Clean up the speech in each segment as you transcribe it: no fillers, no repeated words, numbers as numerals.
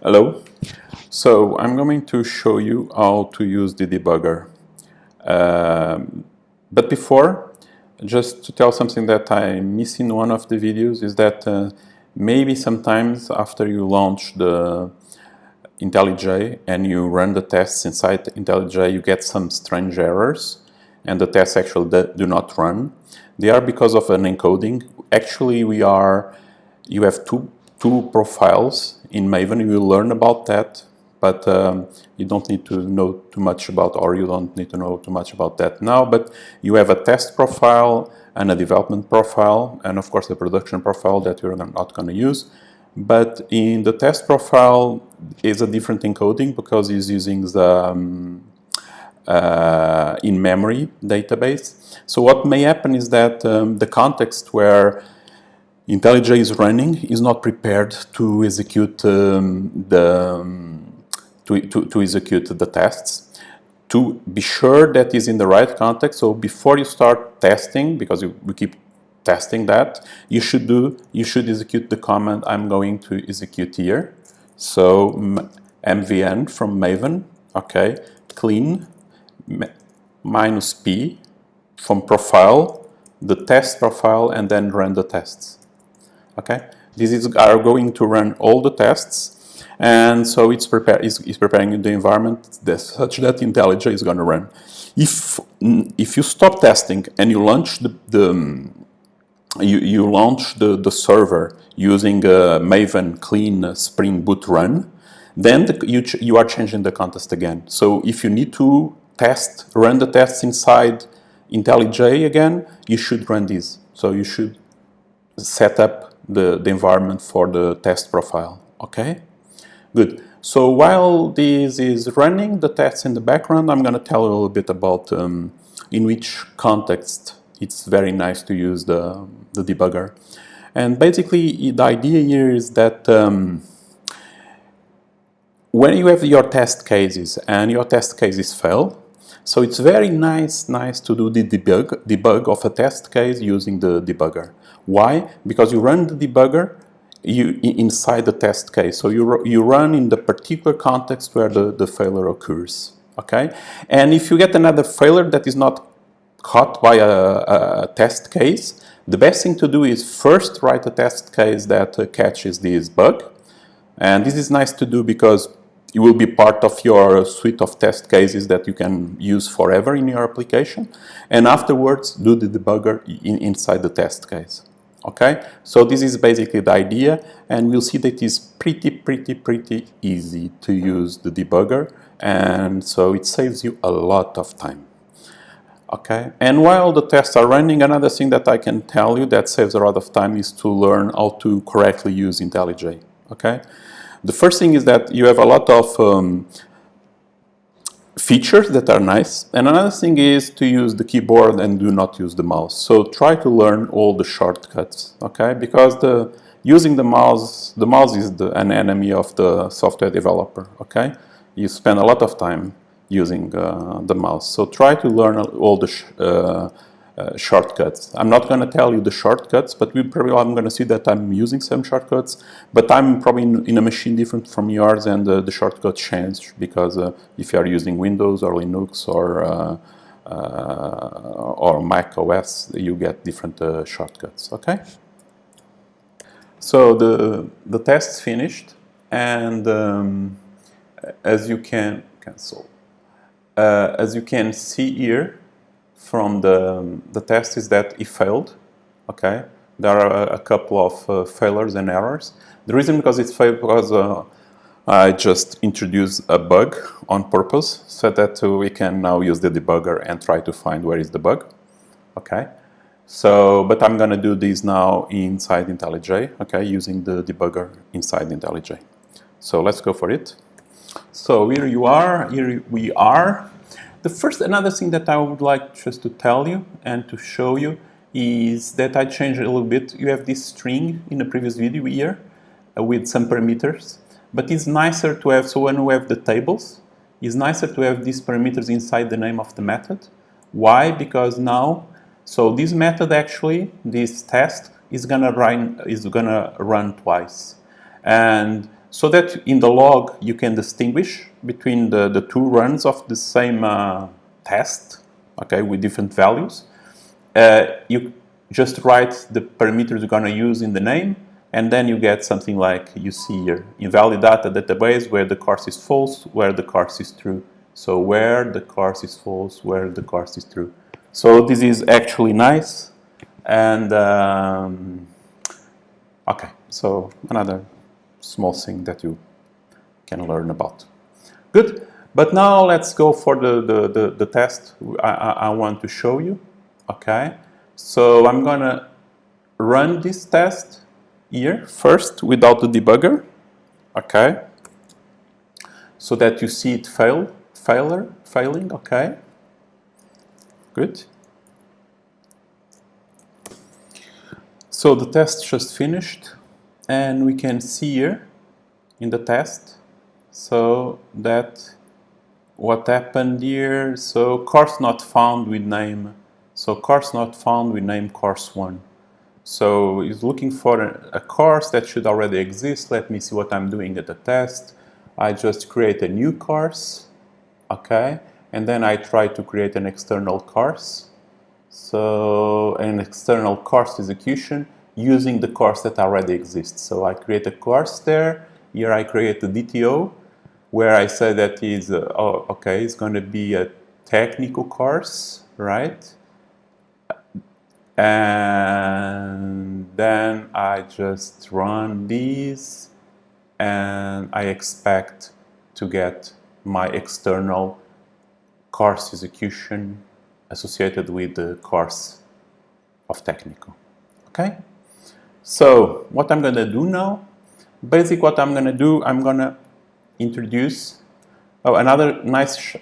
Hello. So I'm going to show you how to use the debugger. But before, just to tell something that I miss in one of the videos is that maybe sometimes after you launch the IntelliJ and you run the tests inside IntelliJ, you get some strange errors and the tests actually do not run. They are because of an encoding. Actually, you have two profiles in Maven. You will learn about that, but you don't need to know too much about, or you don't need to know too much about that now. But you have a test profile and a development profile, and of course a production profile that you're not going to use. But in the test profile is a different encoding because it's using the in-memory database. So what may happen is that the context where IntelliJ is running is not prepared to execute to execute the tests. To be sure that is in the right context, so before you start testing, because we keep testing that, you should execute the command I'm going to execute here. So mvn from Maven, okay, clean -p from profile, the test profile, and then run the tests. Okay, are going to run all the tests, and so it's preparing the environment such that IntelliJ is going to run. If you stop testing and you launch the server using Maven clean Spring Boot run, then you are changing the context again. So if you need to run the tests inside IntelliJ again, you should run these. So you should set up the environment for the test profile. Okay, good. So while this is running the tests in the background, I'm going to tell you a little bit about in which context it's very nice to use the debugger. And basically the idea here is that when you have your test cases and your test cases fail, so it's very nice to do the debug of a test case using the debugger. Why? Because you run the debugger inside the test case. So you run in the particular context where the failure occurs. Okay? And if you get another failure that is not caught by a test case, the best thing to do is first write a test case that catches this bug. And this is nice to do because it will be part of your suite of test cases that you can use forever in your application. And afterwards, do the debugger inside the test case. Okay, so this is basically the idea, and we'll see that it is pretty easy to use the debugger, and so it saves you a lot of time. Okay, and while the tests are running, another thing that I can tell you that saves a lot of time is to learn how to correctly use IntelliJ. Okay, the first thing is that you have a lot of features that are nice, and another thing is to use the keyboard and do not use the mouse. So try to learn all the shortcuts, okay? Because using the mouse is an enemy of the software developer, okay? You spend a lot of time using the mouse, so try to learn all the shortcuts. I'm not going to tell you the shortcuts, but I'm going to see that I'm using some shortcuts, but I'm probably in a machine different from yours, and the shortcuts change because if you are using Windows or Linux or Mac OS, you get different shortcuts. Okay. So the test's finished, and as you can see here, from the test is that it failed. Okay, there are a couple of failures and errors. The reason because it failed because I just introduced a bug on purpose so that we can now use the debugger and try to find where is the bug. Okay, so but I'm gonna do this now inside IntelliJ. Okay, using the debugger inside IntelliJ. So let's go for it. So here we are. Another thing that I would like just to tell you and to show you is that I changed a little bit. You have this string in the previous video here with some parameters, but it's nicer to have, so when we have the tables, it's nicer to have these parameters inside the name of the method. Why? Because now, so this method actually, this test is gonna run twice. And so that in the log you can distinguish between the two runs of the same test, okay, with different values. You just write the parameters you're going to use in the name, and then you get something like you see here, invalid data database where the course is false, where the course is true. So where the course is false, where the course is true. So this is actually nice. And okay, so another small thing that you can learn about. Good, but now let's go for the test I want to show you. Okay, so I'm gonna run this test here first without the debugger. Okay, so that you see it failing. Okay, good. So the test just finished, and we can see here in the test so that what happened here. So course not found with name. So course not found with name course1. So it's looking for a course that should already exist. Let me see what I'm doing at the test. I just create a new course, okay, and then I try to create an external course. So an external course execution using the course that already exists. So I create a course there. Here I create a DTO where I say that is okay, it's going to be a technical course, right? And then I just run these, and I expect to get my external course execution associated with the course of technical. Okay, so what I'm going to do now, basically what I'm going to do, I'm going to introduce another nice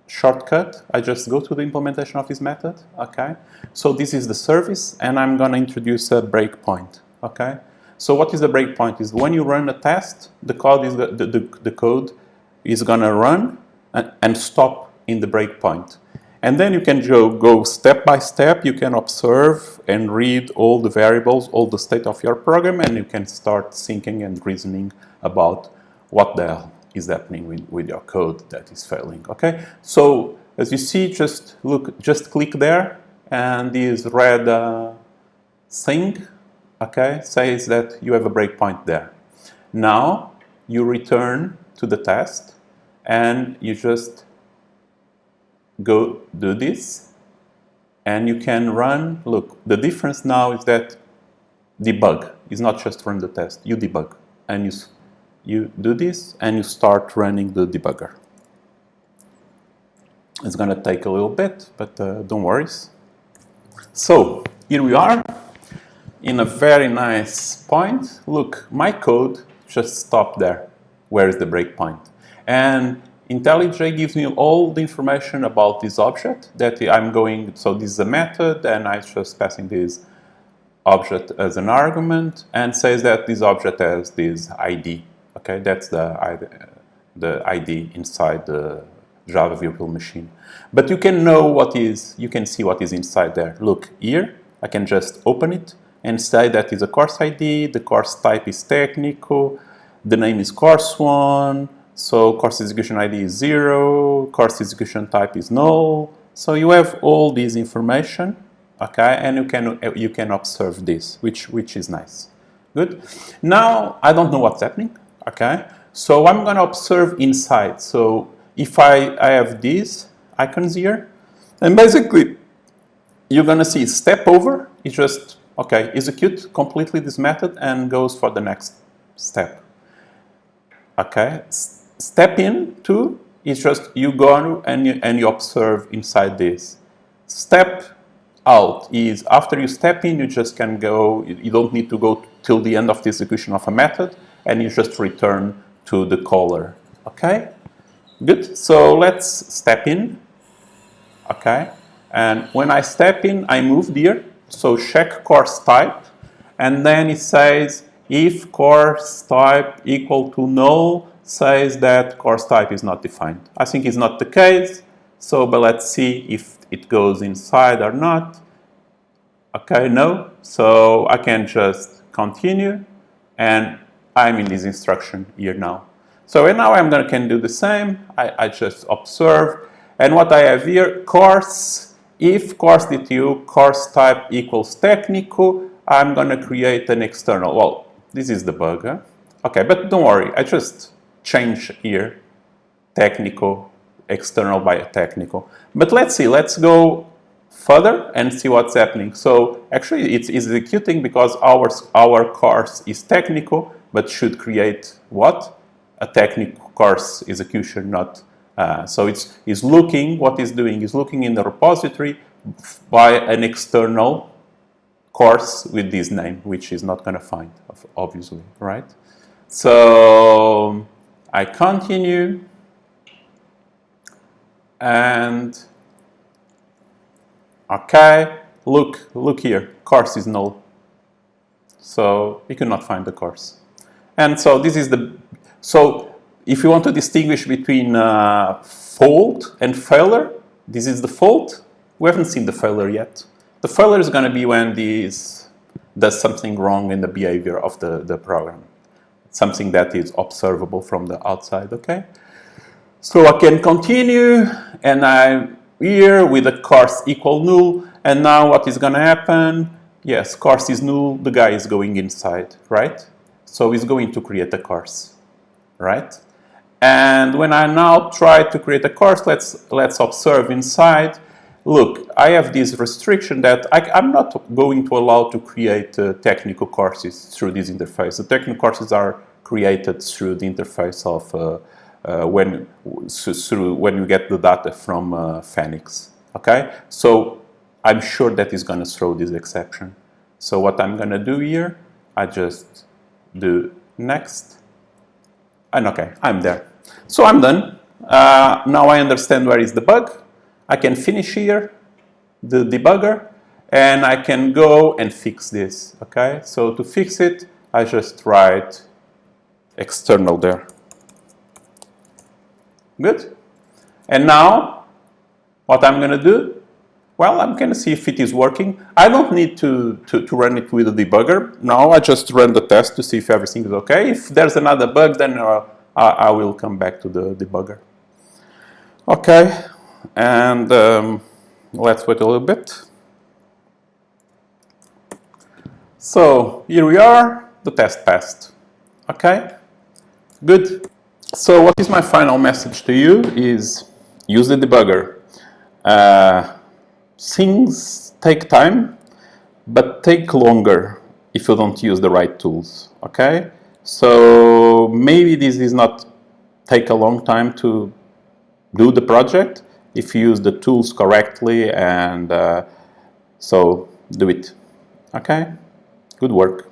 shortcut. I just go to the implementation of this method. Okay, so this is the service, and I'm going to introduce a breakpoint. Okay, so what is the breakpoint? Is when you run a test, the code is the code is going to run and stop in the breakpoint. And then you can go step by step. You can observe and read all the variables, all the state of your program, and you can start thinking and reasoning about what the hell is happening with your code that is failing. Okay, so as you see, just click there, and this red thing, okay, says that you have a breakpoint there. Now you return to the test, and you just go do this, and you can run. Look, the difference now is that debug is not just run the test. You debug, and you do this, and you start running the debugger. It's going to take a little bit, but don't worry. So here we are in a very nice point. Look, my code just stopped there. Where is the breakpoint? And IntelliJ gives me all the information about this object that I'm going. So this is a method, and I'm just passing this object as an argument, and says that this object has this ID. Okay, that's the ID inside the Java virtual machine. But you can know what is, you can see what is inside there. Look here, I can just open it and say that is a course ID, the course type is technical, the name is course1, so course execution ID is 0, course execution type is null. So you have all this information, okay, and you can observe this, which is nice. Good. Now I don't know what's happening. Okay, so I'm going to observe inside. So if I have these icons here, and basically you're going to see step over is just, okay, execute completely this method and goes for the next step. Okay, step in to is just you go and you observe inside this. Step out is after you step in, you just can go, you don't need to go till the end of the execution of a method, and you just return to the caller. Okay, good. So let's step in. Okay, and when I step in, I move here. So check course type, and then it says if course type equal to null, says that course type is not defined. I think it's not the case. So, but let's see if it goes inside or not. Okay, no. So I can just continue, and I'm in this instruction here now. So and now I'm can do the same. I just observe, and what I have here, course, if course.dtu course type equals technical, I'm going to create an external. Well, this is the bug. Huh? Okay, but don't worry, I just change here technical, external by technical. But let's see, let's go further and see what's happening. So actually it's executing because our course is technical, but should create what? A technical course execution, not. So it's looking, what it's doing is looking in the repository by an external course with this name, which is not going to find, obviously, right? So I continue, and okay, look here, course is null. So you cannot find the course. And so this is so if you want to distinguish between fault and failure, this is the fault. We haven't seen the failure yet. The failure is going to be when this does something wrong in the behavior of the program. Something that is observable from the outside, okay? So I can continue, and I'm here with the course equal null, and now what is going to happen? Yes, course is null, the guy is going inside, right? So he's going to create a course, right? And when I now try to create a course, let's observe inside. Look, I have this restriction that I'm not going to allow to create technical courses through this interface. The technical courses are created through the interface of when you get the data from Phoenix. Okay, so I'm sure that is going to throw this exception. So what I'm going to do here, I just do next, and okay, I'm there. So I'm done. Now I understand where is the bug. I can finish here the debugger, and I can go and fix this. Okay, so to fix it, I just write external there. Good. And now, what I'm going to do? Well, I'm going to see if it is working. I don't need to run it with the debugger. Now I just run the test to see if everything is okay. If there's another bug, then I will come back to the debugger. Okay, and let's wait a little bit. So here we are, the test passed. Okay, good. So what is my final message to you is use the debugger. Things take time, but take longer if you don't use the right tools, okay? So maybe this is not take a long time to do the project if you use the tools correctly, and so do it, okay? Good work.